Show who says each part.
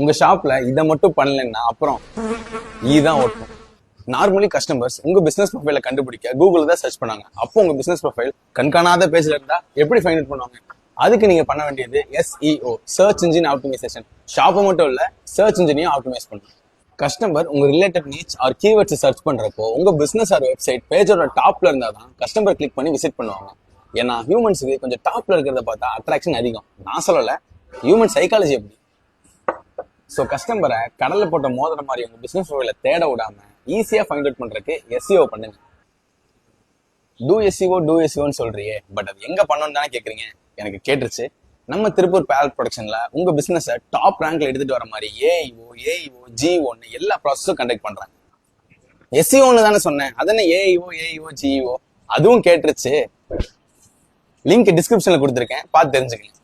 Speaker 1: உங்க ஷாப்ல இதை மட்டும் பண்ணலன்னா அப்புறம் இதுதான் ஓட்டும். நார்மலி கஸ்டமர்ஸ் உங்க பிசினஸ் ப்ரொஃபைல கண்டுபிடிக்க கூகுள் தான் சர்ச் பண்ணாங்க. அப்போ உங்க பிசினஸ் ப்ரொஃபைல் கண்காணாத பேஜ்ல இருந்தா எப்படி ஃபைண்ட் அவுட் பண்ணுவாங்க? அதுக்கு நீங்க பண்ண வேண்டியது SEO, சர்ச் இன்ஜின் ஆப்டிமைசேஷன். ஷாப்பை மட்டும் இல்ல, சர்ச் இன்ஜினையும் ஆப்டிமைஸ் பண்ணுங்க. கஸ்டமர் உங்க related needs are keywords search பண்றப்போ உங்க பிசினஸ் ஆர் வெப்சைட் பேஜோட டாப்ல இருந்தா தான் கஸ்டமர் கிளிக் பண்ணி விசிட் பண்ணுவாங்க. ஏன்னா ஹியூமன்ஸுக்கு கொஞ்சம் டாப்ல இருக்கிறத பார்த்தா அட்ராக்ஷன் அதிகம். நான் சொல்லல, ஹியூமன் சைக்காலஜி எப்படி. ஸோ கஸ்டமரை கடல்ல போட்ட மோதிர மாதிரி உங்க பிசினஸ் ப்ரொஃபைல தேட விடாம ஈஸியா ஃபைண்ட் அவுட் பண்றதுக்கு SEO பண்ணுங்க. டூ எஸ்இஓன்னு சொல்றியே, பட் அது எங்க பண்ணணும்னு தானே கேக்குறீங்க. எனக்கு கேட்டுருச்சு. நம்ம திருப்பூர் பேரல் ப்ரொடக்ஷன்ல உங்க பிசினஸ் டாப் ரேங்க்ல எடுத்துட்டு வர மாதிரி AEO, GEO எல்லா ப்ராசஸும் கண்டக்ட் பண்றாங்க. SEOன்னு தானே சொன்னேன், அதென்ன AEO, GEO அதுவும் கேட்டுருச்சு. லிங்க் டிஸ்கிரிப்ஷன்ல கொடுத்துருக்கேன், பார்த்து தெரிஞ்சுக்கங்க.